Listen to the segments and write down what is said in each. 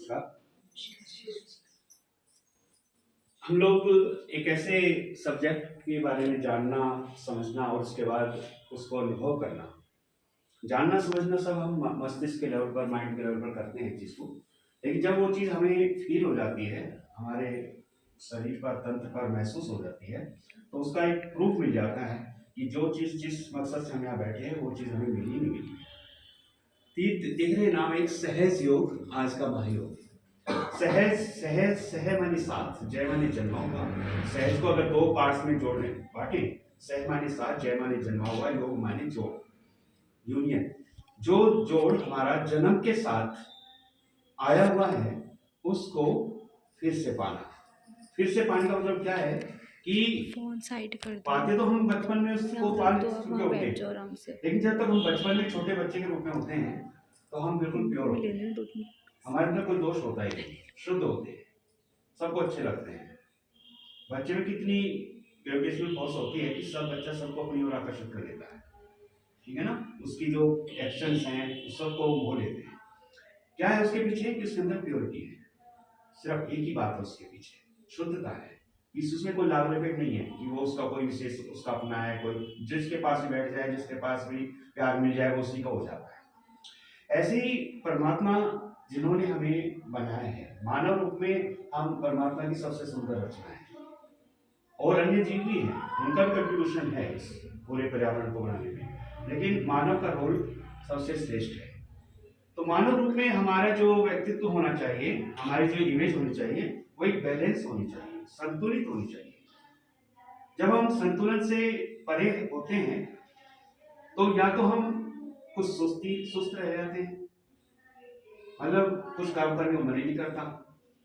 नमस्कार। हम लोग एक ऐसे सब्जेक्ट के बारे में जानना, समझना और उसके बाद उसको अनुभव करना। जानना समझना सब हम मस्तिष्क के लेवल पर, माइंड के लेवल पर करते हैं चीज़ को। लेकिन जब वो चीज़ हमें फील हो जाती है, हमारे शरीर पर, तंत्र पर महसूस हो जाती है, तो उसका एक प्रूफ मिल जाता है कि जो चीज़ जिस मकसद से हम यहाँ बैठे हैं वो चीज़ हमें मिली ही नहीं मिली। तीन रहे नाम एक सहज योग, आज का महायोग। सहज सहज सह माने साथ, जय माने जन्मा हुआ। सहज को अगर दो पार्ट्स में जोड़ने बांटे, सह माने साथ, जय माने जन्मा हुआ, योग माने जोड़, यूनियन। जो जोड़ हमारा जन्म के साथ आया हुआ है उसको फिर से पाना। फिर से पाने का मतलब क्या है कि फोन साइड कर दो। पाते तो हम बचपन में उसको पाल तो चुके आप होते बैठ जाओ हैं, आराम से। लेकिन जब तक हम बचपन में छोटे बच्चे के रूप में होते हैं तो हम बिल्कुल प्योर होते हैं। हमारे अंदर कोई दोष होता ही नहीं, शुद्ध होते हैं, सबको अच्छे लगते हैं। बच्चे में कितनी ग्रेविटेशनल फोर्स होती है कि सब बच्चा सबको अपनी ओर आकर्षित कर लेता है, ठीक है ना। उसकी जो एक्शंस हैं उस सबको वो लेते हैं। क्या है उसके पीछे कि उसके अंदर प्योरिटी है। सिर्फ एक ही बात है उसके पीछे, शुद्धता है। इस उसमें कोई लाभ लपेट नहीं है कि वो उसका कोई विशेष उसका अपना है, कोई जिसके पास भी बैठ जाए, जिसके पास भी प्यार मिल जाए वो उसी का हो जाता है। ऐसे ही परमात्मा जिन्होंने हमें बनाया है, मानव रूप में हम परमात्मा की सबसे सुंदर रचना है। और अन्य जीव भी हैं, उनका भी कंट्रीब्यूशन है इस पूरे पर्यावरण को बनाने में, लेकिन मानव का रोल सबसे श्रेष्ठ है। तो मानव रूप में हमारा जो व्यक्तित्व होना चाहिए, हमारी जो इमेज होनी चाहिए, वो एक बैलेंस होनी चाहिए, संतुलित होनी चाहिए। जब हम संतुलन से परे होते हैं तो या तो हम कुछ सुस्त रह जाते हैं, मतलब कुछ काम करने को मन ही नहीं करता,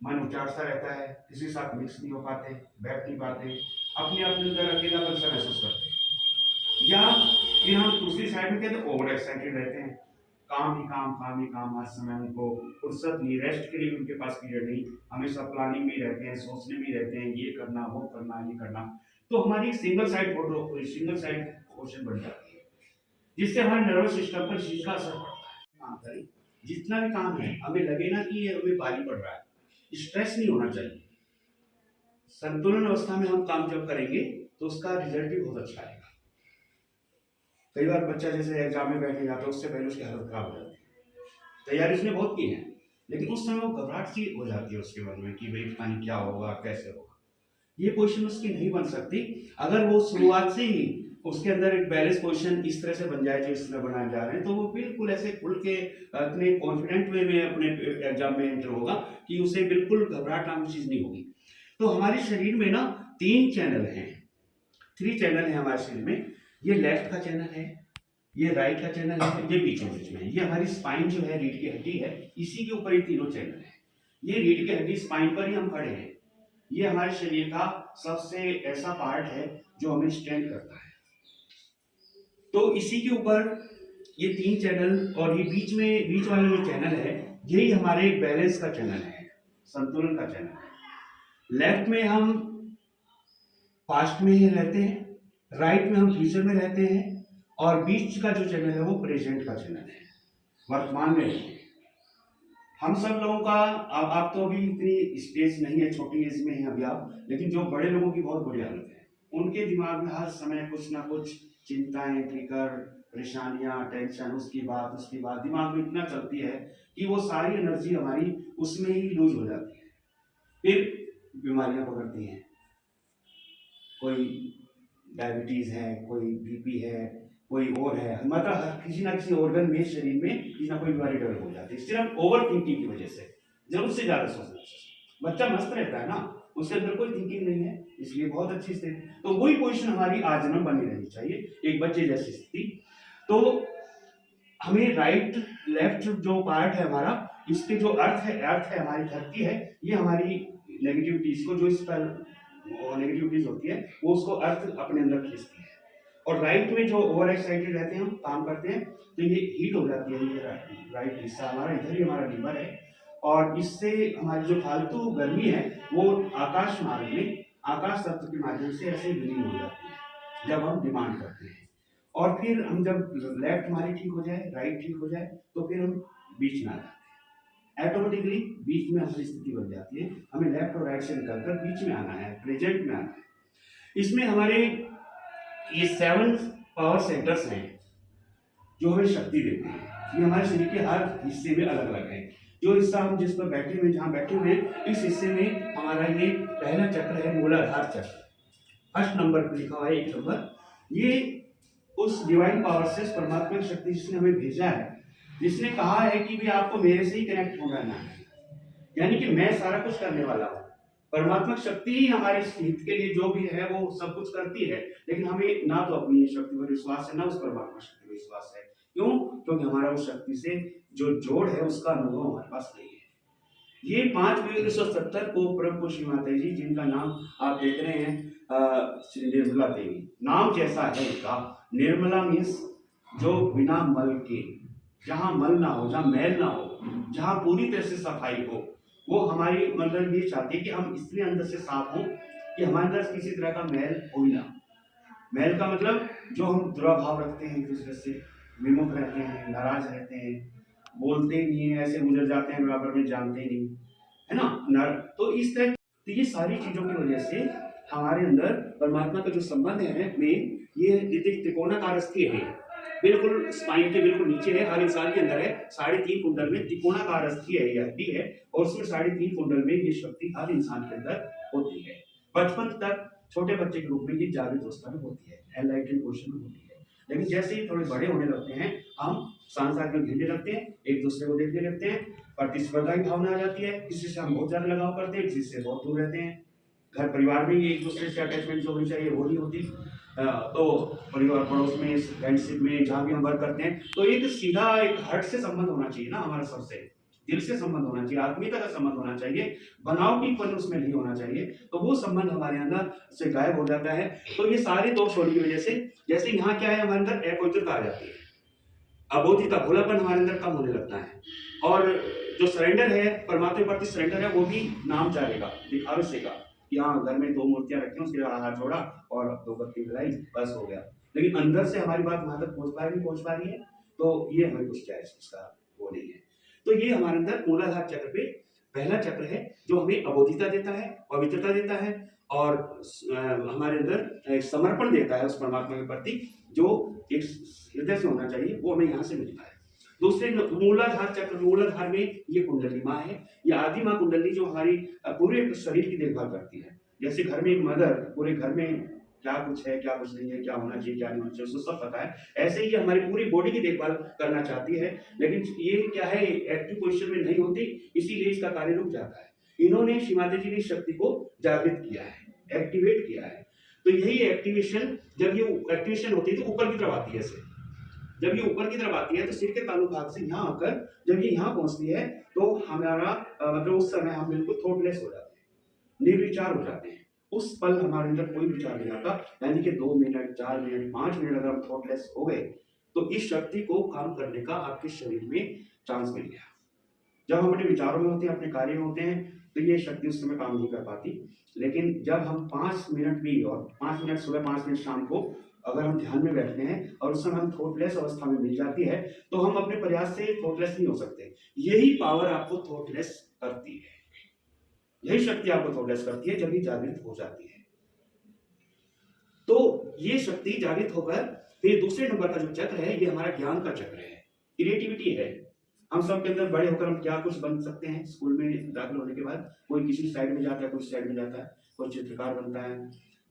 मन उचाट सा रहता है, किसी के साथ मिक्स नहीं हो पाते, बैठ नहीं पाते, अपने अपने अंदर अकेलापन सा महसूस करते हैं। या फिर हम दूसरी साइड में कहते हैं ओवर एक्साइटेड रहते हैं, काम ही काम, काम ही काम, हर समय उनको फुर्सत नहीं, रेस्ट के लिए उनके पास पीरियड नहीं, हमेशा प्लानिंग में ही रहते हैं, सोचने में ही रहते हैं, ये करना, वो करना, ये करना। तो हमारी सिंगल साइड क्वेश्चन बन जाती है, जिससे हमारे नर्वस सिस्टम पर चीज का असर पड़ता है। काम करें, जितना भी काम है हमें लगे ना कि ये हमें भारी पड़ रहा है, स्ट्रेस नहीं होना चाहिए। संतुलन अवस्था में हम काम जब करेंगे तो उसका रिजल्ट भी बहुत अच्छा आएगा। कई बार बच्चा जैसे एग्जाम में बैठे जाता है, उससे पहले उसकी हालत खराब हो जाती है, तैयारी उसने बहुत की है, लेकिन उस समय वो घबराहट सी हो जाती है उसके मन में कि भाई पता नहीं क्या होगा, कैसे होगा। ये पोजीशन उसकी नहीं बन सकती अगर वो शुरुआत से ही उसके अंदर एक बैलेंस पोजीशन इस तरह से बन जाए जो इस तरह बनाए जा रहे हैं, तो वो बिल्कुल ऐसे खुल के अपने कॉन्फिडेंट वे में अपने एग्जाम में एंटर होगा कि उसे बिल्कुल घबराहट नाम की चीज नहीं होगी। तो हमारे शरीर में ना 3 चैनल हैं, 3 चैनल हैं हमारे शरीर में। ये लेफ्ट का चैनल है, ये राइट का चैनल है, ये बीच में है। ये हमारी स्पाइन जो है, रीढ़ की हड्डी है, इसी के ऊपर ये तीनों चैनल है। ये रीढ़ की हड्डी, स्पाइन पर ही हम खड़े हैं। ये हमारे शरीर का सबसे ऐसा पार्ट है जो हमें स्ट्रेंथ करता है। तो इसी के ऊपर ये 3 चैनल और ये बीच वाला जो चैनल है, यही हमारे बैलेंस का चैनल है, संतुलन का चैनल है। लेफ्ट में हम पास्ट में ही रहते हैं, राइट में हम फ्यूचर में रहते हैं, और बीच का जो चैनल है वो प्रेजेंट का चैनल है, वर्तमान में रहते हैं। हम सब लोगों का, अब आप तो अभी इतनी स्टेज नहीं है, छोटी एज में है अभी आप, लेकिन जो बड़े लोगों की बहुत बुरी हालत है, उनके दिमाग में हर समय कुछ ना कुछ चिंताएं, फिक्र, परेशानियां, टेंशन, उसकी बात दिमाग में इतना चलती है कि वो सारी एनर्जी हमारी उसमें ही लूज हो जाती है। फिर बीमारियां पकड़ती हैं, कोई डायबिटीज है, कोई बीपी है, कोई और है, मतलब किसी ना किसी ऑर्गन में, शरीर में किसी ना कोई बीमारी डेवलप हो जाती है, सिर्फ ओवर थिंकिंग की वजह से, जरूरत से ज्यादा सोचना। बच्चा मस्त रहता है ना, उसके अंदर कोई थिंकिंग नहीं है, इसलिए बहुत अच्छी स्थिति। तो वही पोजिशन हमारी आजन्म बनी रहनी चाहिए, एक बच्चे जैसी स्थिति। तो हमें राइट लेफ्ट जो पार्ट है हमारा, इसके जो अर्थ है हमारी धरती है, ये हमारी नेगेटिविटीज को, जो इस पर नेगेटिविटीज होती है, वो उसको अर्थ अपने अंदर खींचती है। और राइट में जो ओवर एक्साइटेड रहते हैं, हम काम करते हैं, तो ये हीट हो जाती है। ये राइट हिस्सा हमारा, इधर ही हमारा लीवर है, और इससे हमारी जो फालतू गर्मी है वो आकाश मार्ग में, आकाश तत्व के माध्यम से ऐसे विलीन हो जाती है जब हम डिमांड करते हैं। और फिर हम जब लेफ्ट हमारी ठीक हो जाए, राइट ठीक हो जाए, तो फिर हम बीच में आ जाते हैं। ऑटोमेटिकली बीच में हमारी स्थिति बन जाती है। हमें लेफ्ट और राइट से निकलकर बीच में आना है, प्रेजेंट में आना है। इसमें हमारे ये 7 पावर सेंटर्स हैं जो हमें शक्ति देते हैं। ये हमारे शरीर के हर हिस्से में अलग अलग है। जो हिस्सा हम जिस पर बैठे हुए, जहाँ बैठे हुए हैं, इस हिस्से में हमारा ये पहला चक्र है, मूलाधार चक्र। फर्स्ट नंबर पर लिखा हुआ है 1 नंबर। ये उस डिवाइन पावर से, परमात्मा की शक्ति जिसने हमें भेजा है, जिसने कहा है कि भी आपको मेरे से ही कनेक्ट हो रहना है, यानी कि मैं सारा कुछ करने वाला हूँ। परमात्मा शक्ति ही हमारे हित के लिए जो भी है वो सब कुछ करती है, लेकिन हमें ना तो अपनी शक्ति पर विश्वास है, ना उस परमात्मा शक्ति पर विश्वास है। क्यों? क्योंकि हमारा उस शक्ति से जो जोड़ है उसका अनुभव हमारे पास नहीं है। ये 5,170 को प्रभु श्री माता जी, जिनका नाम आप देख रहे हैं, श्री निर्मला देवी, नाम जैसा है उनका। निर्मला मीन्स जो बिना मल के, जहाँ मल ना हो, जहाँ मैल ना हो, जहाँ पूरी तरह से सफाई हो, वो हमारी मतलब ये चाहती है कि हम इसलिए अंदर से साफ हों कि हमारे अंदर किसी तरह का मैल हो ही ना। मैल का मतलब जो हम दुराभाव रखते हैं, एक दूसरे से विमुख रहते हैं, नाराज रहते हैं, बोलते ही नहीं है, ऐसे गुजर जाते हैं, बराबर में जानते ही नहीं, है ना। तो इस तरह, तो ये सारी चीजों की वजह से हमारे अंदर परमात्मा का जो संबंध है में, ये त्रिकोणाकार अस्थि है, बिल्कुल स्पाइन के बिल्कुल नीचे है, हर इंसान के अंदर है। 3.5 कुंडल में त्रिकोणाकार अस्थि है, यह हड्डी है, और उसमें 3.5 कुंडल में ये शक्ति हर इंसान के अंदर होती है। बचपन तक छोटे बच्चे के रूप में ये जागृत अवस्था में होती है, एनलाइटेंड पोजीशन में होती है। लेकिन जैसे ही थोड़े बड़े होने लगते हैं, हम सांसार में घिरने लगते हैं, एक दूसरे को देखने लगते हैं, प्रतिस्पर्धा की भावना आ जाती है, किसी से हम बहुत ज्यादा लगाव करते हैं, किसी से बहुत दूर रहते हैं। घर परिवार में एक दूसरे से अटैचमेंट जो होनी चाहिए वो नहीं होती। तो परिवार पड़ोस में, फ्रेंडशिप में, जहाँ भी हम वर्क करते हैं, तो एक सीधा एक हर्ट से संबंध होना चाहिए ना, हमारा सबसे दिल से संबंध होना चाहिए, आत्मीयता का संबंध होना चाहिए, बनावटीपन उसमें नहीं होना चाहिए। तो वो संबंध हमारे अंदर से गायब हो जाता है। तो ये सारे दोष होने की वजह से, जैसे यहाँ क्या है, हमारे अंदर अपवित्रता आ जाती है, अबोधिता, भोलापन हमारे अंदर कम होने लगता है। और जो सरेंडर है, परमात्मा के प्रति सरेंडर है, वो भी नाम चाहेगा, दिखावे से का। यहाँ घर में 2 मूर्तियां रखी, उसके हाथ जोड़ा और 2 बत्ती जलाई, बस हो गया। लेकिन अंदर से हमारी बात वहां तक पहुंच पा रही है, तो ये हमें कुछ क्या है, इसका वो नहीं है। तो ये हमारे अंदर मूलाधार चक्र पे पहला चक्र है, जो हमें अबोधिता देता है, पवित्रता देता है, और हमारे अंदर समर्पण देता है उस परमात्मा के प्रति, जो एक हृदय से होना चाहिए, वो हमें यहाँ से मिलता है। दूसरे मूलाधार चक्र, मूलाधार में ये कुंडली माँ है, ये आदि माँ कुंडली, जो हमारी पूरे शरीर की देखभाल करती है। जैसे घर में एक मदर पूरे घर में क्या कुछ है, क्या कुछ नहीं है, क्या होना चाहिए, क्या नहीं होना चाहिए, उसको सब पता है। ऐसे ही हमारी पूरी बॉडी की देखभाल करना चाहती है, लेकिन ये क्या है, एक्टिव पोजीशन में नहीं होती, इसीलिए इसका कार्य रुक जाता है। इन्होंने श्री माता जी की शक्ति को जागृत किया है, एक्टिवेट किया है। तो यही एक्टिवेशन, जब ये एक्टिवेशन होती है तो ऊपर की तरफ आती है। ऐसे जब ये ऊपर की तरफ आती है तो सिर के तालु भाग से यहाँ आकर जब ये यहाँ पहुंचती है, तो हमारा मतलब उस समय हम बिल्कुल थॉटलेस हो जाते हैं, निर्विचार हो जाते हैं। उस पल हमारे अंदर कोई विचार नहीं आता, यानी कि 2 मिनट, 4 मिनट, 5 मिनट अगर हम थॉटलेस हो गए, तो इस शक्ति को काम करने का आपके शरीर में चांस मिल गया। जब हम अपने विचारों में होते हैं, अपने कार्य में होते हैं, तो ये शक्ति उस समय काम नहीं कर पाती। लेकिन जब हम 5 मिनट भी, और 5 मिनट सुबह, 5 मिनट शाम को अगर हम ध्यान में बैठते हैं और उस समय हम थॉटलेस अवस्था में मिल जाती है, तो हम अपने प्रयास से थॉटलेस नहीं हो सकते। यही पावर आपको थॉटलेस करती है, यही शक्ति आपको थॉटलेस करती है जब ये जागृत हो जाती है। तो ये शक्ति जागृत होकर फिर दूसरे नंबर का जो चक्र है, ये हमारा ज्ञान का चक्र है, क्रिएटिविटी है। हम सब के अंदर बड़े होकर हम क्या कुछ बन सकते हैं। स्कूल में दाखिल होने के बाद कोई किसी साइड में जाता है, कोई साइड में जाता है, कोई चित्रकार बनता है,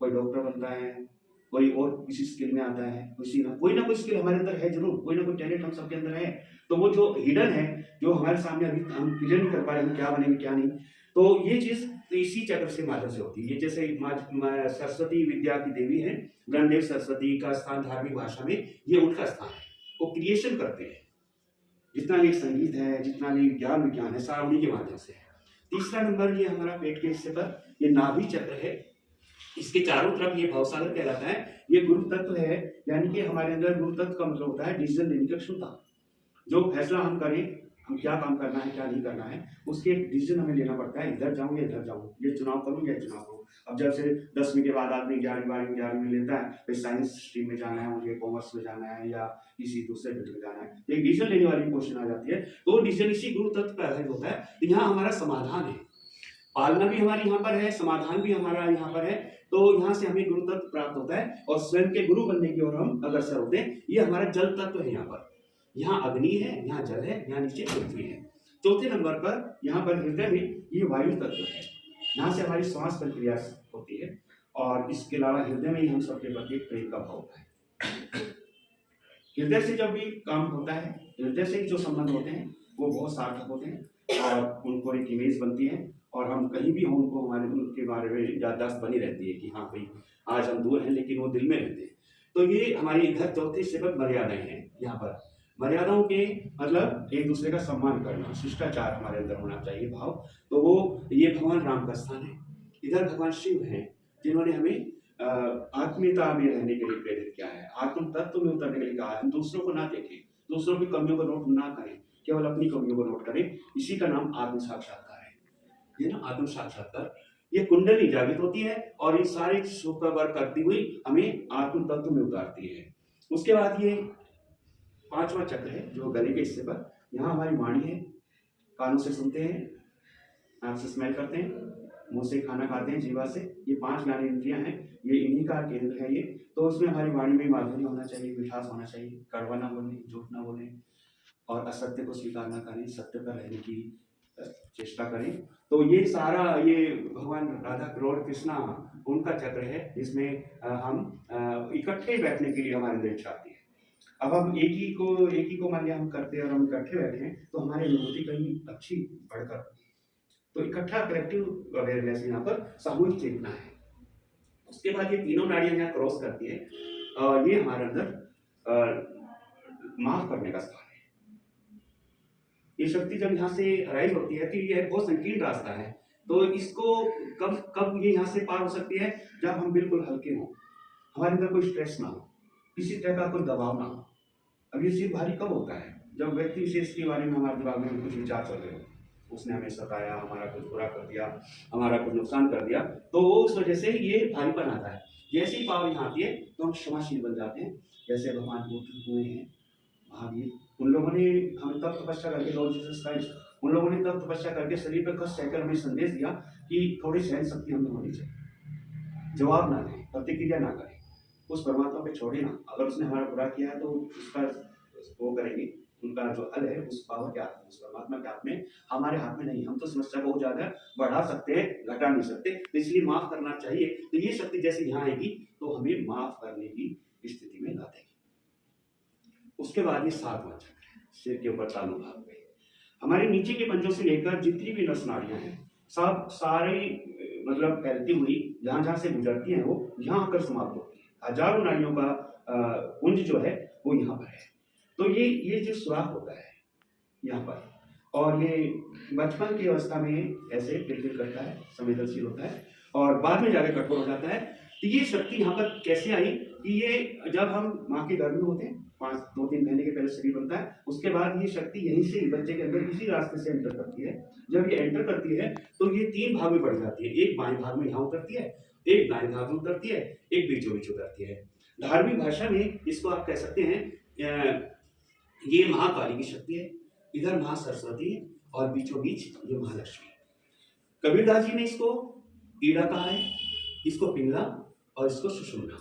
कोई डॉक्टर बनता है, कोई और किसी स्किल में आता है, कोई ना कोई स्किल हमारे अंदर है, जरूर कोई ना कोई टैलेंट हम सबके अंदर है। तो वो जो हिडन है, जो हमारे सामने अभी हम क्लियर नहीं कर पा रहे, हम क्या बनेंगे क्या नहीं, तो ये चीज तो इसी चक्र से माध्यम से होती है। ये जैसे सरस्वती विद्या की देवी है, ब्रह्मदेव सरस्वती का स्थान धार्मिक भाषा में ये उनका स्थान है, वो क्रिएशन करते हैं। जितना भी संगीत है, जितना भी ज्ञान विज्ञान है, सारा उन्हीं के माध्यम से है। तीसरा नंबर ये हमारा पेट के हिस्से पर ये नाभि चक्र है, इसके चारों तरफ ये भवसागर कहलाता है। ये गुरु तत्व है, यानी कि हमारे अंदर गुरु तत्व का मतलब होता है डिसीजन लेने की क्षमता। जो फैसला हम करें, हम क्या काम करना है क्या नहीं करना है, उसके एक डिसीजन हमें लेना पड़ता है, इधर जाऊँ या इधर जाऊँ, ये चुनाव करूँ या चुनाव करूँ। अब जब से 10वीं के बाद आदमी 11वीं में लेता है, फिर साइंस स्ट्रीम में जाना है मुझे, कॉमर्स में जाना है या किसी दूसरे फील्ड में जाना है, तो एक डिसीजन लेने वाली क्वेश्चन आ जाती है। तो वो डिसीजन इसी गुरु तत्व पर आधारित होता है। तो यहाँ हमारा समाधान है, पालना भी हमारी यहाँ पर है, समाधान भी हमारा यहाँ पर है। तो यहाँ से हमें गुरु तत्व प्राप्त होता है और स्वयं के गुरु बनने की ओर हम अग्रसर होते हैं। ये हमारा जल तत्व है, यहाँ पर, यहाँ अग्नि है, यहाँ जल है, यहाँ नीचे पृथ्वी है। चौथे नंबर पर यहाँ पर हृदय में ये वायु तत्व है, यहाँ से हमारी श्वास प्रक्रिया होती है। और इसके अलावा हृदय में ही हम सबके प्रति प्रेम का भाव होता है। हृदय से जब भी काम होता है, हृदय से जो संबंध होते हैं वो बहुत सार्थक होते हैं और उनको एक इमेज बनती है और हम कहीं भी हों उनको हमारे उनके बारे में याददाश्त बनी रहती है कि हाँ भाई आज हम दूर हैं लेकिन वो दिल में रहते हैं। तो ये हमारी इधर चौथी सेवक मर्यादाएं हैं। यहाँ पर मर्यादाओं के मतलब एक दूसरे का सम्मान करना, शिष्टाचार हमारे अंदर होना चाहिए भाव। तो वो ये भगवान राम का स्थान है, इधर भगवान शिव हैं जिन्होंने हमें आत्मीयता में रहने के लिए प्रेरित किया है, आत्म तत्व में उतरने के लिए कहा है। दूसरों को ना देखें, दूसरों की कमियों को नोट ना करें, केवल अपनी कमियों को नोट करें। इसी का नाम आत्म साक्षात्कार है। ये ना आत्म साक्षात्कार, ये कुंडली जागृत होती है और ये सारे सुख का वर्क करती हुई हमें आत्म तत्व में उतारती है। उसके बाद ये पांचवा चक्र है जो गले के हिस्से पर, यहाँ हमारी वाणी है, कानों से सुनते हैं, आंख से स्मेल करते हैं, मुंह से खाना खाते हैं, जीवा से। ये 5 ज्ञानेंद्रियां हैं, ये इन्हीं का केंद्र है ये। तो उसमें हमारी वाणी में माधुर्य होना चाहिए, मिठास होना चाहिए, कड़वा ना बोले, झूठ ना बोले और असत्य को स्वीकार ना करें, सत्य पर रहने की चेष्टा करें। तो ये सारा ये भगवान राधा क्रोध कृष्णा उनका चक्र है, जिसमें हम इकट्ठे बैठने के लिए हमारे अंदर इच्छा आती है। अब हम एक ही को मान लिया हम करते हैं और हम इकट्ठे बैठे हैं तो हमारी अनुभूति कहीं अच्छी बढ़कर, तो इकट्ठा कलेक्टिव अवेयरनेस यहाँ पर सामूहिक चेतना है। उसके बाद ये तीनों नाड़ियां यहाँ क्रॉस करती है, ये हमारे अंदर माफ करने का स्थान है। ये शक्ति जब यहाँ से राइज होती है तो ये बहुत संकीर्ण रास्ता है। तो इसको कब ये यहाँ से पार हो सकती है, जब हम बिल्कुल हल्के हों, हमारे अंदर कोई स्ट्रेस ना हो, किसी तरह का कोई दबाव ना हो। अब ये सिर्फ भारी कब होता है, जब व्यक्ति विशेष के बारे में हमारे दिमाग में कुछ विचार चल रहे हो, उसने हमें सताया, हमारा कुछ बुरा कर दिया, हमारा कुछ नुकसान कर दिया, तो वो उस वजह से ये भारीपन आता है। जैसे ही पावर यहाँ आती है तो हम क्षमाशील बन जाते हैं। जैसे भगवान बुद्ध हुए हैं, महावीर, उन लोगों ने हमें तब तपस्या करके, लॉर्ड जीसस क्राइस्ट, उन लोगों ने तब तपस्या करके शरीर पर कष्ट सहकर हमें संदेश दिया कि थोड़ी सहन शक्ति हमें होनी चाहिए, जवाब ना दें, प्रतिक्रिया ना करें, उस परमात्मा पे छोड़े ना। अगर उसने हमारा बुरा किया है तो उसका वो करेंगे, उनका जो हल है उस पावर के हाथ में, उस परमात्मा के हाथ में, हमारे हाथ में नहीं। हम तो समस्या बहुत ज्यादा बढ़ा सकते हैं, घटा नहीं सकते, तो इसलिए माफ करना चाहिए। तो ये शक्ति जैसे यहाँ आएगी तो हमें माफ करने की स्थिति में ला देगी। उसके बाद ये 7वां चक्र है, सिर के ऊपर तालु भाग में, हमारे नीचे के पंजों से लेकर जितनी भी नस नाड़ियां हैं सब सारी मतलब फैलती हुई जहां जहां से गुजरती हैं वो यहाँ आकर समाप्त होती है। हजारों नाड़ियों का कुंज जो है वो यहाँ पर है। तो ये जो सुराख होता है यहाँ पर, और ये बचपन की अवस्था में ऐसे बिल्कुल करता है, संवेदनशील होता है और बाद में जाकर कठोर हो जाता है। तो ये शक्ति यहाँ पर कैसे आई कि ये जब हम माँ के गर्भ में होते हैं, 2-3 महीने के पहले शरीर बनता है, उसके बाद ये शक्ति यहीं से बच्चे के अंदर इसी रास्ते से एंटर करती है। जब ये एंटर करती है तो ये 3 भाग में बढ़ जाती है। एक बाएं भाग में यहाँ उतरती है, एक दाएं भाग में उतरती है, एक बीचों बीच उतरती है। धार्मिक भाषा में इसको आप कह सकते हैं ये महाकाली की शक्ति है, इधर महा सरस्वती है और बीचों बीच ये महालक्ष्मी। कबीरदास जी ने इसको ईड़ा कहा है, इसको पिंगला और इसको सुषुम्ना,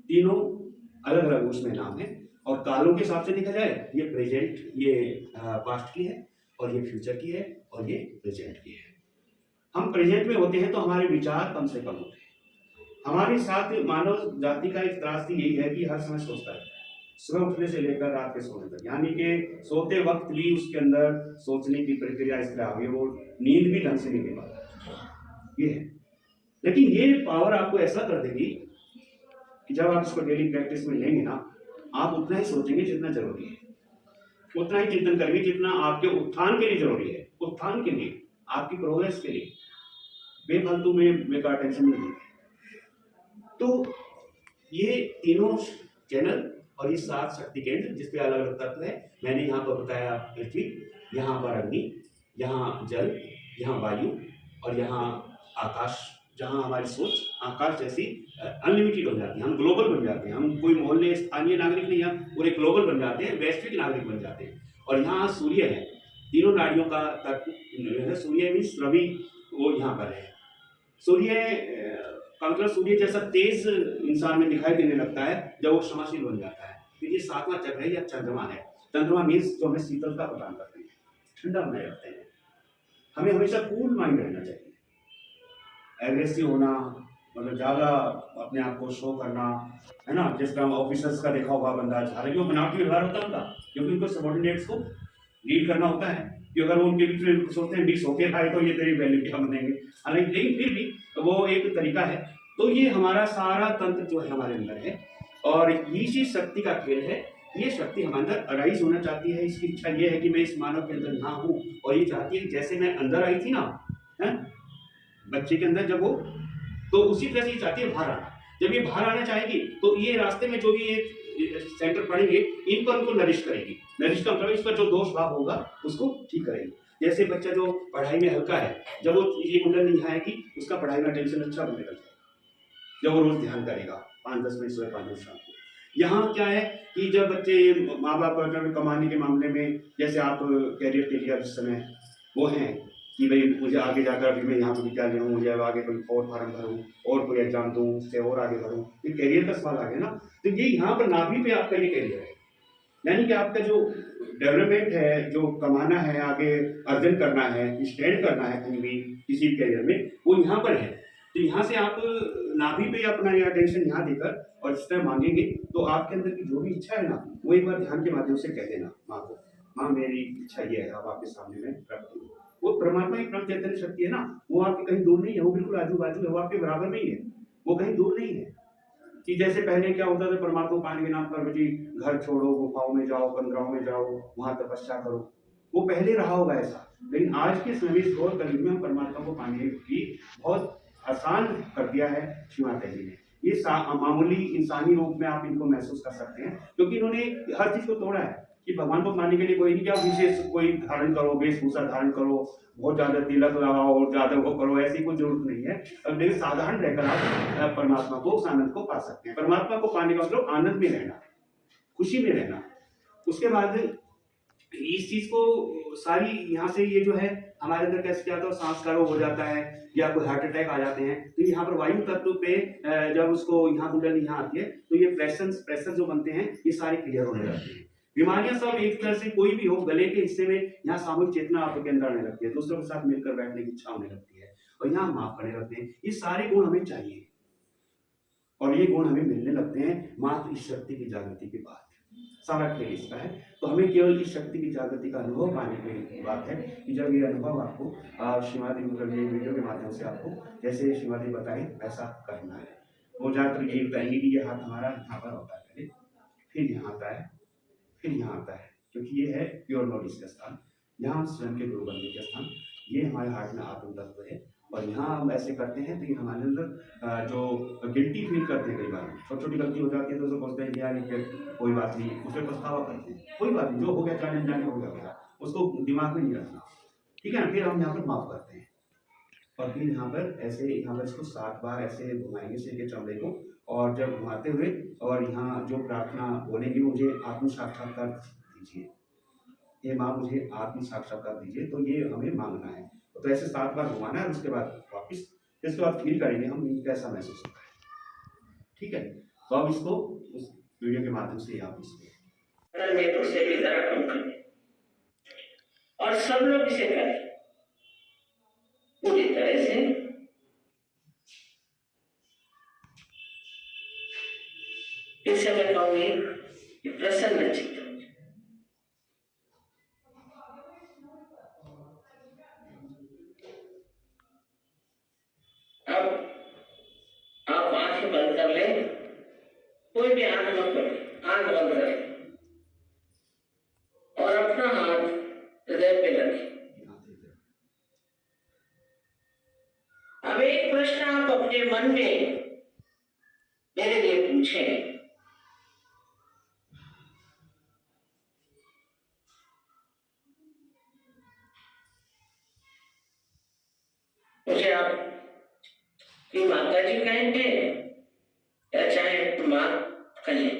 तीनों अलग अलग उसमें नाम है। और कालों के हिसाब से देखा जाए ये प्रेजेंट, ये पास्ट की है और ये फ्यूचर की है और ये प्रेजेंट की है। हम प्रेजेंट में होते हैं तो हमारे विचार कम से कम होते हैं। हमारे साथ मानव जाति का एक त्रासदी यही है कि हर समय सोचता है, सुबह उठने से लेकर रात के सोने तक, यानी कि सोते वक्त भी उसके अंदर सोचने की प्रक्रिया इस तरह हुई, वो नींद भी ढंग से नहीं ले पाता। ये है, लेकिन ये पावर आपको ऐसा कर देगी कि जब आप इसको डेली प्रैक्टिस में लेंगे ना, आप उतना ही सोचेंगे जितना जरूरी है, उतना ही चिंतन करेंगे जितना आपके उत्थान के लिए जरूरी है, उत्थान के लिए, आपकी प्रोग्रेस के लिए। बेफालतू में बेकार टेंशन नहीं लेंगे। तो ये तीनों चैनल और ये 7 शक्ति केंद्र जिसपे अलग अलग तत्व है, मैंने यहाँ पर बताया पृथ्वी, यहाँ पर अग्नि, यहाँ जल, यहाँ वायु और यहाँ आकाश। जहाँ हमारी सोच आकाश जैसी अनलिमिटेड हो जाती है, हम ग्लोबल बन जाते हैं, हम कोई मोहल्ले स्थानीय नागरिक नहीं, हम पूरे ग्लोबल बन जाते हैं, वैश्विक नागरिक बन जाते हैं। और यहाँ सूर्य है, तीनों नाड़ियों का तत्व सूर्य मीन्स रवि, वो यहाँ पर है। सूर्य का मतलब सूर्य जैसा तेज इंसान में दिखाई देने लगता है जब वो क्षमाशील बन जाता है। तो ये सातवां चक्र है या चंद्रमा है। चंद्रमा मीन्स जो हमें शीतलता प्रदान करते हैं, ठंडा बनाए रखते हैं। हमें हमेशा कूल माइंड रहना चाहिए। एग्रेसिव होना मतलब ज़्यादा अपने आप को शो करना, है ना, जिस तरह ऑफिसर्स का देखा होगा बंदा, हालांकि वो बनावटी व्यवहार होता है उनका, क्योंकि उनको सबॉर्डिनेट्स को लीड करना होता है कि अगर वो उनके बीच में सोचते हैं 20 होके खाए तो ये तेरी वैल्यू क्या बनेंगे, हालांकि लेकिन फिर भी वो एक तरीका है। तो ये हमारा सारा तंत्र जो है हमारे अंदर है और इसी शक्ति का खेल है। ये शक्ति हमारे अंदर अराइज होना चाहती है। इसकी इच्छा ये है कि मैं इस मानव के अंदर ना हूँ, और ये चाहती है कि जैसे मैं अंदर आई थी ना, है बच्चे के अंदर जब वो, तो उसी तरह से ये चाहती है बाहर आना। जब ये बाहर आना चाहेगी तो ये रास्ते में जो भी ये सेंटर पड़ेंगे इन पर उनको नरिश करेगी। नरिश का मतलब इस पर जो दोष भाव होगा उसको ठीक करेगी। जैसे बच्चा जो पढ़ाई में हल्का है, जब वो ये कुंडल नहीं आएगी उसका पढ़ाई में टेंशन अच्छा बनने लग जाएगा, जब वो रोज ध्यान करेगा 5-10 मिनट सुबह 5-10 शाम को। यहाँ क्या है कि जब बच्चे माँ बाप अगर कमाने के मामले में, जैसे आप कैरियर के लिए इस समय वो हैं कि भाई मुझे आगे जाकर अभी मैं यहाँ पर विद्यालय हूँ, मुझे अब आगे कोई और फार्म भरूँ और कोई एग्जाम दूँ, उससे और आगे बढ़ूँ, ये कैरियर का सवाल आ गया ना। तो ये यहाँ पर नाभि पे आपका ये कैरियर है, यानी कि आपका जो डेवलपमेंट है, जो कमाना है, आगे अर्जन करना है, स्टैंड करना है कहीं भी किसी कैरियर में, वो यहाँ पर है। तो यहाँ से आप नाभि पे अपना ये अटेंशन यहाँ देकर और इस तरह मांगेंगे तो आपके अंदर की जो भी इच्छा है ना, वो एक बार ध्यान के माध्यम से कह देना माँ को, माँ मेरी इच्छा ये है, अब आपके सामने मैं रखती हूँ। वो परमात्मा की परम चैतन्य शक्ति है ना, वो आपके कहीं दूर नहीं है, वो बिल्कुल आजू बाजू है, वो आपके बराबर में ही है, वो कहीं दूर नहीं है। कि जैसे पहले क्या होता था, परमात्मा पाने के नाम पर बेटी घर छोड़ो, गुफाओं में जाओ, बंदराओं में जाओ, वहां तपस्या करो, वो पहले रहा होगा ऐसा। लेकिन आज के समय इस घोर कलयुग में हम परमात्मा को पाने की बहुत आसान कर दिया है श्री माता जी ने। ये मामूली इंसानी रूप में आप इनको महसूस कर सकते हैं, क्योंकि इन्होंने हर चीज को तोड़ा है कि भगवान को मानने के लिए कोई नहीं क्या विशेष कोई धारण करो, वेशभूषा धारण करो, बहुत ज्यादा तिलक लगाओ और ज्यादा वो करो, ऐसी कोई जरूरत नहीं है। अब देखिए साधारण रहकर आप परमात्मा को, उस आनंद को पा सकते हैं। परमात्मा को पाने का मतलब आनंद में रहना, खुशी में रहना। उसके बाद इस चीज को सारी यहाँ से ये जो है हमारे अंदर कैसे क्या होता है, सांस का रोग हो जाता है या कोई हार्ट अटैक आ जाते हैं, तो यहाँ पर वायु तत्व पे जब उसको यहाँ कुंडल यहाँ आती है तो ये प्रेशर जो बनते हैं ये सारे क्लियर होने लगते हैं। बीमारियां सब एक तरह से कोई भी हो, गले के हिस्से में यहाँ सामूहिक चेतना आपके अंदर आने लगती है, दूसरों के साथ मिलकर बैठने की इच्छा होने लगती है और यहाँ माफ करने लगते हैं। ये सारे गुण हमें चाहिए और ये गुण हमें मिलने लगते हैं मात्र इस शक्ति की जागृति के बाद। सारा खेल इसका है। तो हमें केवल इस शक्ति की जागृति का अनुभव पाने की बात है कि जब ये अनुभव आपको श्रीमती मतलब ये वीडियो के माध्यम से आपको जैसे श्रीमती बताएं वैसा करना है। वो ज़्यादातर यही बताएंगे कि ये हाथ हमारा यहाँ पर होता है, पहले फिर यहाँ आता है, फिर यहाँ आता है, क्योंकि ये है प्योर नॉलेज का स्थान, यहाँ स्वयं के गुरु बनने का स्थान, ये हमारे हार्ट में आत्म तत्व है। और यहाँ हम ऐसे करते हैं तो ये हमारे अंदर जो गिल्टी फील करते हैं, कई बार छोटी छोटी गलती हो जाती है तो सोचते हैं कि यार ये कोई बात नहीं, उस पर पछतावा करते हैं, कोई बात नहीं, जो हो गया जाने जाने हो गया, उसको दिमाग में नहीं रखना, ठीक है ना। फिर हम यहाँ पर माफ करते हैं और फिर यहाँ पर ऐसे यहाँ पर इसको 7 बार ऐसे घुमाएंगे सिर के चमड़े को, और जब घुमाते हुए और यहाँ जो प्रार्थना बोलेंगे, मुझे आत्म साक्षात्कार दीजिए, ये माँ मुझे आत्म साक्षात्कार दीजिए, तो ये हमें मांगना है। तो ऐसे 7 बार घुमाना है, उसके बाद वापिस, इसके बाद फील करेंगे हम कैसा महसूस होता है, ठीक है। तो अब इसको उस वीडियो के माध्यम से आप और सब लोग इसे करें पूरी तरह से। इससे मैं कहूंगी कि प्रसन्न चित्त। अब आप आंखें बंद कर ले, कोई भी आंख मत खोले, आंख बंद करें और अपना हाथ हृदय पे रखें। अब एक प्रश्न आप अपने मन में मेरे लिए पूछें, मुझे आपकी माता जी कहेंगे या चाहे माँ कहें,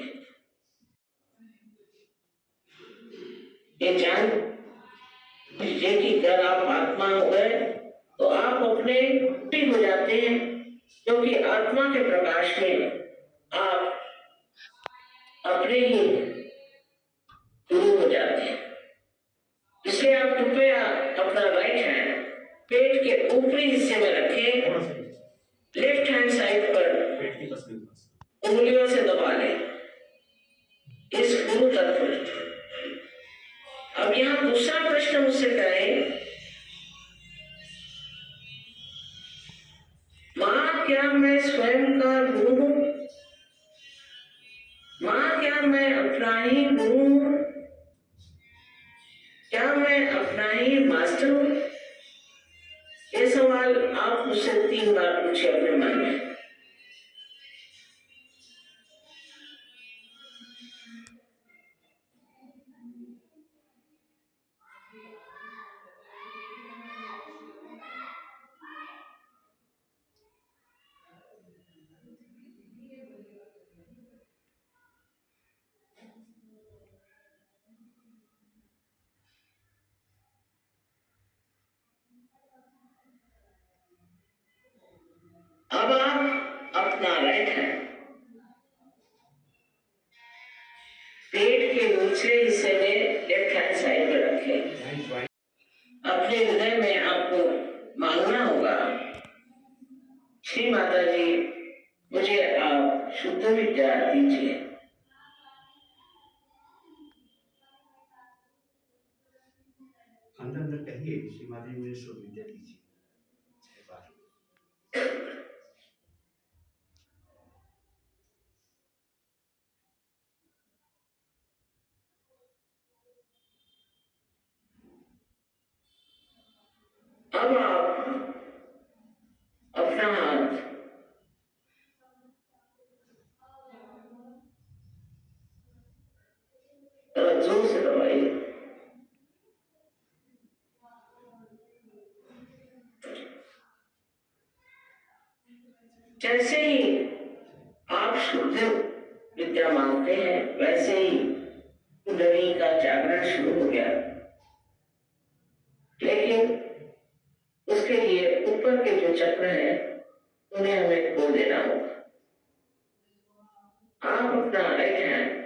ये जान लीजिए कि अगर आप आत्मा हो गए तो आप अपने मुक्ति हो जाते हैं, क्योंकि आत्मा के प्रकाश में आप अपने ही गुरु हो जाते हैं। इसलिए आप कृपया अपना राइट हैंड पेट के ऊपरी हिस्से में रखें, लेफ्ट हैंड साइड पर उंगलियों से दबा लें इस गुरु तत्व। अब यहाँ दूसरा प्रश्न मुझसे करें, माँ क्या मैं स्वयं का गुरु हूँ? माँ क्या मैं अपना ही गुरु हूँ? क्या मैं अपना ही मास्टर हूँ? ये सवाल आप मुझसे 3 बार पूछे अपने मन में। अब आप अपना राइट हैंड पेट के निचले हिस्से में लेफ्ट हैंड साइड पर रखें। अपने हृदय में आपको मांगना होगा, श्री माता जी मुझे आप शुद्ध विद्या दीजिए। अंदर अंदर कहिए, श्री माता जी मुझे शुद्ध विद्या दीजिए 6 बार। अब आप अपना हाथ जोर से दबाइए। जैसे ही आप शुद्ध विद्या मांगते हैं, वैसे ही कुंडली का जागरण शुरू हो गया। लेकिन उसके लिए ऊपर के जो चक्र हैं उन्हें हमें खोल देना होगा। आप अपना राइट हैंड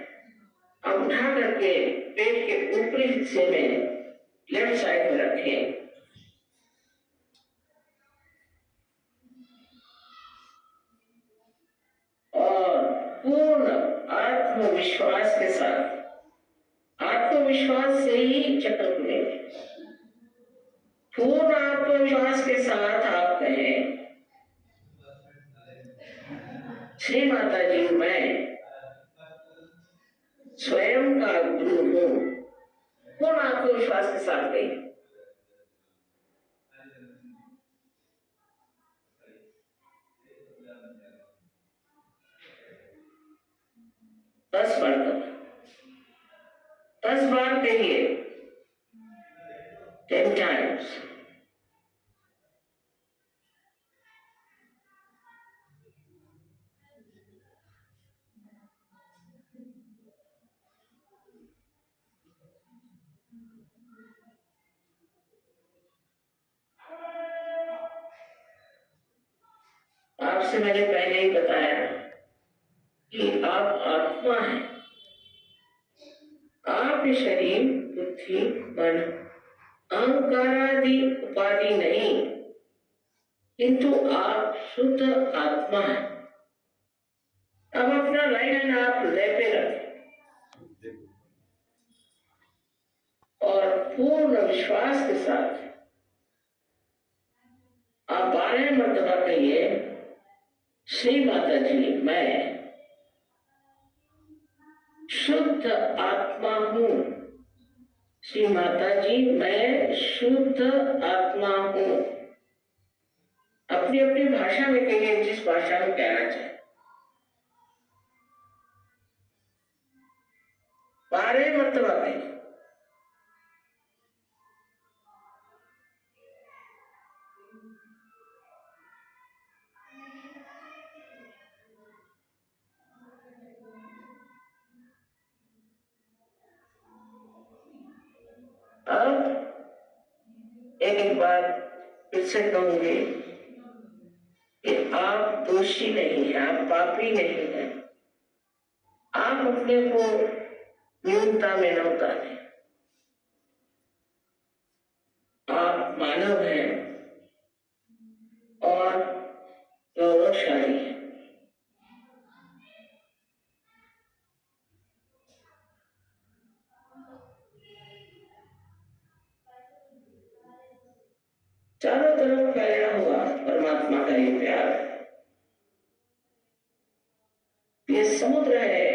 अब उठा करके पेट के ऊपरी हिस्से में लेफ्ट साइड में रखें और पूर्ण आत्मविश्वास के साथ, आत्मविश्वास से ही चक्र खुलेंगे। पूर्ण आत्मविश्वास के साथ आप कहें, श्री माता जी मैं स्वयं का गुरु हूँ। पूर्ण आत्मविश्वास के साथ कहें। दस बार तक 10 बार कहिए, 10 times। आपसे मैंने पहले ही बताया कि आप आत्मा हैं। आप शरीर, बुद्धि, मन, अहंकार आदि उपाधि नहीं, किंतु आप शुद्ध आत्मा हैं। अब अपना राइट हैंड आप हृदय पे रखें और पूर्ण विश्वास के साथ आप 12 मर्तबा कहिए, श्री माता जी मैं शुद्ध आत्मा हूँ। श्री माता जी मैं शुद्ध आत्मा हूँ। अपनी अपनी भाषा में कहिए, जिस भाषा में कहना चाहे। 12 मर्तबा कहिए। एक बार फिर से कहूंगी कि आप दोषी नहीं हैं, आप पापी नहीं हैं। आप अपने को न्यूनता में न उतारें। आप मानव हैं और गौरवशाली हैं। चारों तरफ फैला हुआ परमात्मा का ये प्यार, ये समुद्र है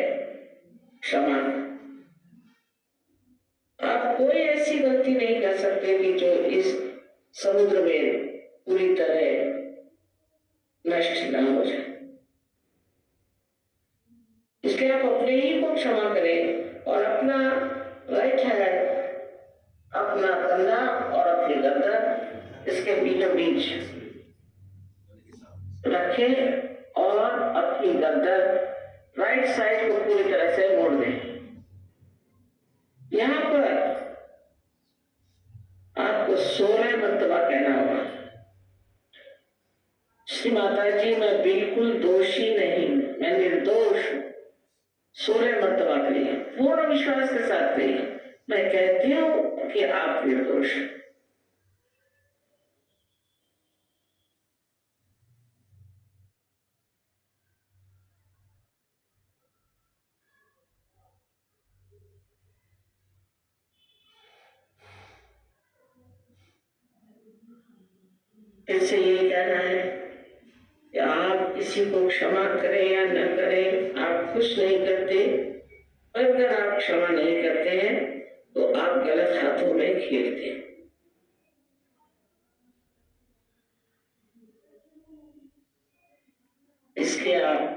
क्षमा। आप कोई ऐसी गलती नहीं कर सकते कि जो इस समुद्र में पूरी तरह नष्ट ना हो जाए। इसलिए आप अपने ही को क्षमा करें और अपना राइट हैंड, अपना कंधा और अपनी गर्दन इसके बीचों बीच रखें और अपनी गर्दन राइट साइड को पूरी तरह से मोड़ दें। यहाँ पर आपको 16 मर्तबा कहना होगा, श्री माता जी मैं बिल्कुल दोषी नहीं, मैं निर्दोष हूं। 16 मर्तबा करिए, पूर्ण विश्वास के साथ करिए, मैं कहती हूं कि आप निर्दोष हैं। फिर से यही कहना है कि आप किसी को क्षमा करें या न करें, आप खुश नहीं करते। और अगर आप क्षमा नहीं करते हैं तो आप गलत हाथों में खेलते हैं। इसलिए आप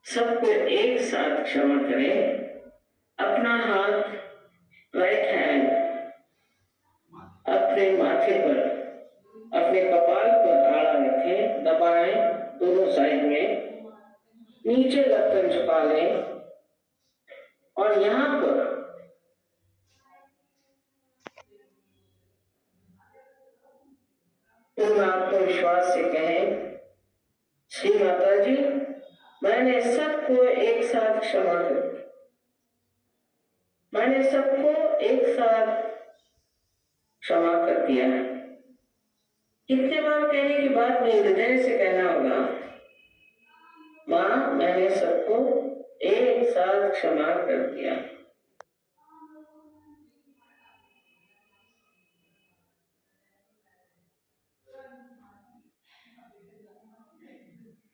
सबको एक साथ क्षमा करें। अपना हाथ राइट हैंड अपने माथे पर, अपने कपाल पर आड़ा रखें, दबाएं दोनों साइड में, नीचे गर्दन झुका लें और यहाँ पर पूर्ण आत्मविश्वास से कहें, श्री माता जी मैंने सबको एक साथ क्षमा कर दिया, मैंने सबको एक साथ क्षमा कर दिया है। कितने बार कहने की बात नहीं, हृदय से कहना होगा, माँ मैंने सबको एक साथ क्षमा कर दिया।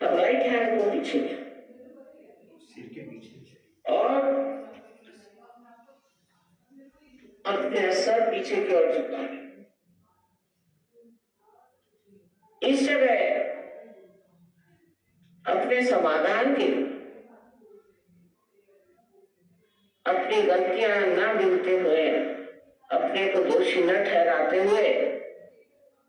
अब राइट हैंड को पीछे सिर के पीछे और अपने सर पीछे की ओर झुका। इस जगह अपने समाधान के, अपनी गलतियां न गिनते हुए, अपने को दोषी न ठहराते हुए,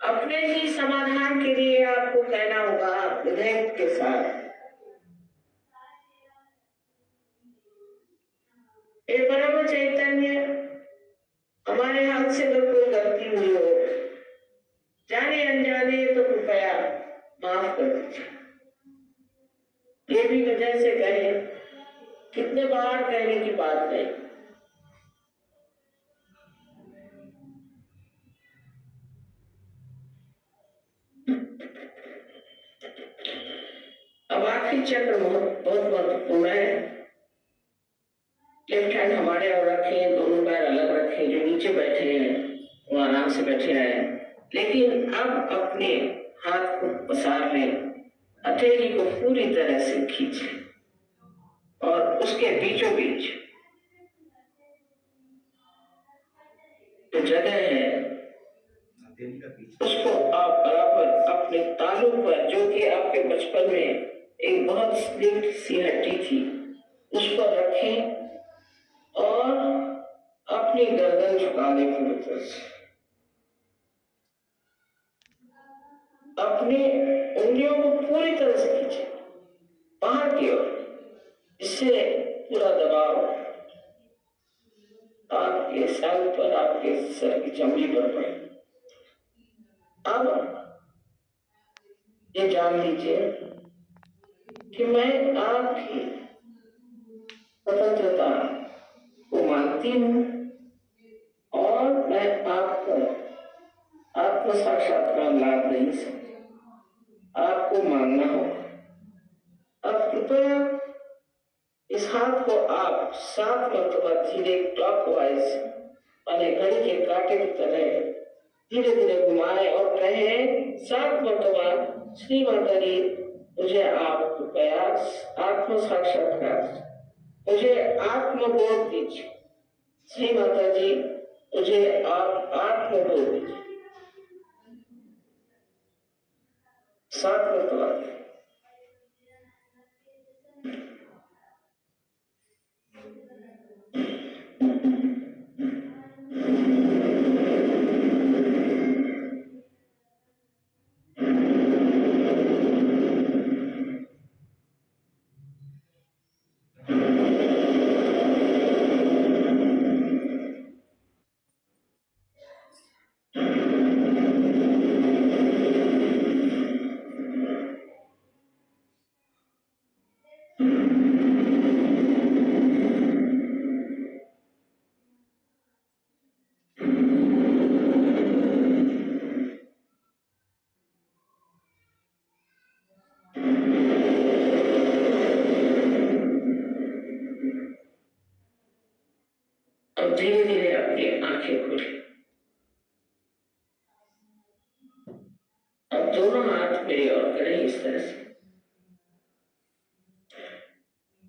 अपने ही समाधान के लिए आपको कहना होगा हृदय के साथ, हे परम चैतन्य हमारे हाथ से अगर कोई गलती हुई हो, जाने अनजाने, तो कृपया माफ कर दीजिए। ये भी हृदय से कहे, कितने बार कहने की बात नहीं। अब आखिरी चक्र बहुत महत्वपूर्ण है। लेफ्ट हैंड हमारे और रखें, दोनों पैर अलग रखें। जो नीचे बैठे हैं वो आराम से बैठे रहें, लेकिन अब अपने हाथ को पसार लें, हथेली को पूरी तरह से खींचें और उसके बीचों बीच जो जगह है उसको आप बराबर अपने तालू पर, जो कि आपके बचपन में एक बहुत स्लिप सी हड्डी थी, उस पर रखें और अपनी गर्दन झुका दें पूरी तरह से। अपनी उंगलियों को पूरी तरह से खींचे बाहर की ओर, इससे पूरा दबाव आपके सर पर, आपके सर की चमड़ी पर पड़े। अब ये जान लीजिए कि मैं आपकी स्वतंत्रता को मानती हूँ और मैं आपको आत्म साक्षात्कार लाभ नहीं सकती, आपको मानना होगा। अब कृपया इस हाथ को आप 7 मरतबा धीरे क्लॉकवाइज माने घड़ी के कांटे की तरह धीरे धीरे घुमाए और कहे 7 मरतबा, श्री माता जी मुझे आप कृपया आत्म साक्षात्कार, मुझे आत्मबोध दीजिए, श्री माता जी मुझे आप आत्मबोध दीजिए। 7 मरतबा अब धीरे धीरे अपनी आंखें खोलें। अब दोनों हाथ मेरी ओर करें इस तरह से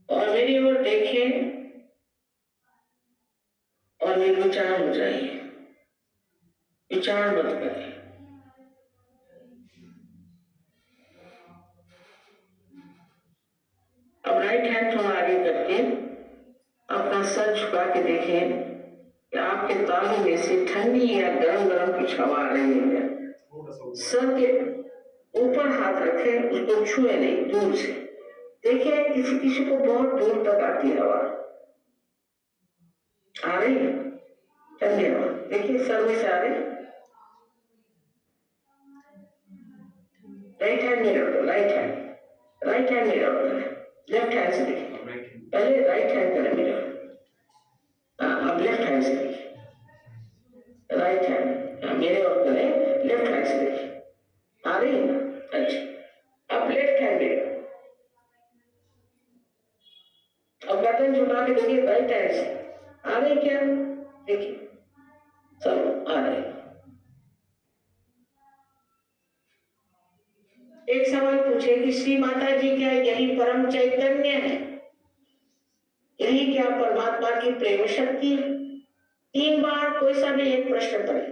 और मेरी ओर देखें और निर्विचार हो जाइए, विचार मत करें। अब राइट हैंड थोड़ा आगे करके अपना सर झुका के देखें कि आपके तालू में से ठंडी या गरम गरम कुछ हवा आ रही है। सर के ऊपर हाथ रखें, उसको छुए नहीं, दूर से देखें। किसी किसी को बहुत दूर तक आती है हवा, आ रही है ठंडी हवा, देखिए सर में से आ रही। Right hand mirror, right hand mirror, left hand से देखिए। पहले राइट हैंड करें मिरर, अब लेफ्ट हैंड से देखिए। राइट हैंड मेरे और करें, लेफ्ट हैंड से देखिए। आ रही है ना? अच्छा, अब लेफ्ट हैंड मिरर, अब गर्दन झुका के देखिए राइट हैंड से। आ रही क्या? देखिए सब आ रहे। एक सवाल पूछे कि श्री माता जी क्या यही परम चैतन्य है? यही क्या परमात्मा की प्रेम शक्ति है? 3 बार कोई सा भी एक प्रश्न करें,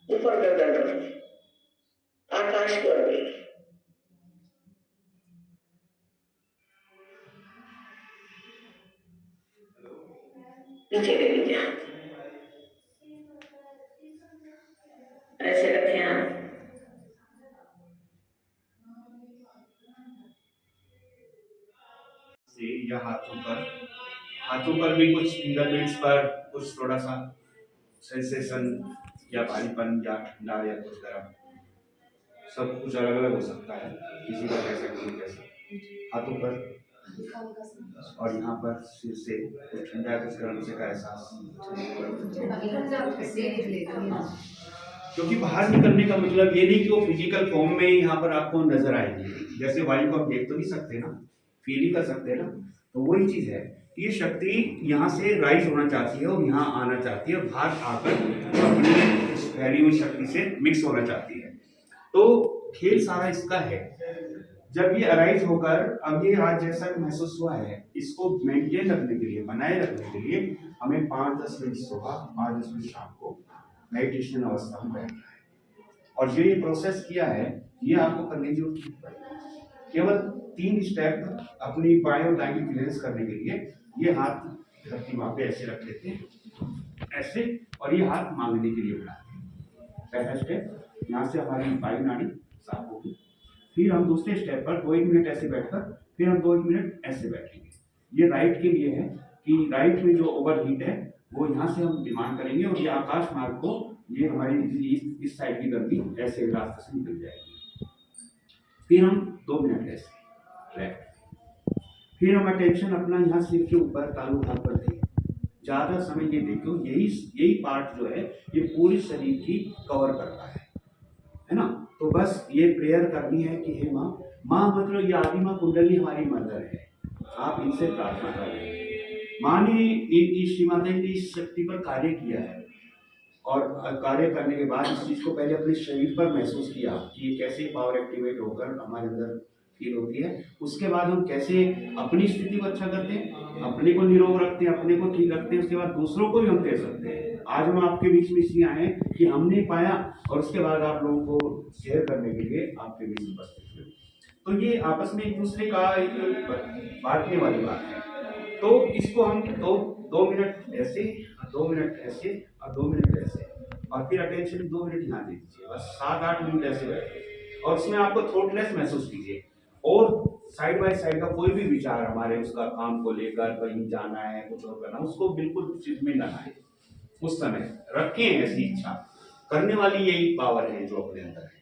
ऊपर गर्दन रखें, आकाश की ओर देखिए। पीछे ले लीजिए, ऐसे रखें आप। या हाथों पर भी कुछ फिंगर बिट्स पर कुछ थोड़ा सा सेंसेशन या भारीपन या ठंडा या कुछ गर्म, सब कुछ अलग अलग हो सकता है, किसी का कैसा किसी कैसा। हाथों पर और यहाँ पर सिर से कुछ ठंडा कुछ गर्म से का एहसास, क्योंकि बाहर निकलने का मतलब ये नहीं कि वो फिजिकल फॉर्म में यहाँ पर आपको नजर आएगी। जैसे वायु को आप देख तो नहीं सकते ना, फील ही कर सकते ना, तो वही चीज है। ये शक्ति यहाँ से राइज होना चाहती है और यहाँ आना चाहती है, बाहर आकर अपनी फैली हुई शक्ति से मिक्स होना चाहती है। तो खेल सारा इसका है। जब ये अराइज होकर अब ये आज जैसा महसूस हुआ है, इसको मेंटेन रखने के लिए, बनाए रखने के लिए हमें 5-10 मिनट सुबह, 5-10 मिनट शाम को मेडिटेशन अवस्था में बैठना है। और जो ये प्रोसेस किया है, ये आपको करने की जरूरत नहीं। केवल 3 स्टेप अपनी बाएं और दाएं की क्लियरेंस करने के लिए ये हाथ धरती वहां पे ऐसे रख लेते हैं, ऐसे, और ये हाथ मांगने के लिए बढ़ाते हैं। पहला स्टेप, यहाँ से हमारी वायु नाड़ी साफ होगी। फिर हम दूसरे स्टेप पर 2-1 मिनट ऐसे बैठकर, फिर हम 2-1 मिनट ऐसे बैठेंगे। ये राइट के लिए है कि राइट में जो ओवर हीट है वो यहाँ से हम डिमांड करेंगे और ये आकाश मार्ग को ये हमारी इस साइड की गर्मी ऐसे रास्ते से निकल जाएगी। फिर हम 2 मिनट ऐसे रैप, फिर हम अटेंशन अपना यहाँ सिर के ऊपर तालु भाग पर दें। ज़्यादा समय ये देखो, यही पार्ट जो है ये पूरी शरीर की कवर करता है ना। तो बस ये प्रेयर करनी है कि हे माँ, माँ मतलब ये आदि माँ कुंडली हमारी मदर है, आप इनसे प्रार्थना करें। माँ ने श्री माता ने इस शक्ति पर कार्य किया है, और कार्य करने के बाद इस चीज़ को पहले अपने शरीर पर महसूस किया कि ये कैसे पावर एक्टिवेट होकर हमारे अंदर फील होती है। उसके बाद हम कैसे अपनी स्थिति को अच्छा करते हैं, अपने को निरोग रखते हैं, अपने को ठीक रखते हैं, उसके बाद दूसरों को भी हम दे सकते हैं। आज हम आपके बीच में इसलिए आए कि हमने पाया, और उसके बाद आप लोगों को शेयर करने के लिए आपके बीच में उपस्थित हुए। तो ये आपस में एक दूसरे का एक बांटने वाली बात है। तो इसको हम 2 मिनट ऐसे, 2 मिनट ऐसे और 2 मिनट ऐसे, और फिर अटेंशन 2 मिनट यहाँ दे दीजिए, बस 7-8 मिनट ऐसे बैठिए, और उसमें आपको थॉटलेस महसूस कीजिए। और साइड बाय साइड का कोई भी विचार हमारे उसका काम को लेकर, कहीं जाना है, कुछ और करना, उसको बिल्कुल चित्त में न लाएं। उस समय रखें ऐसी इच्छा, करने वाली यही पावर है जो अपने अंदर है।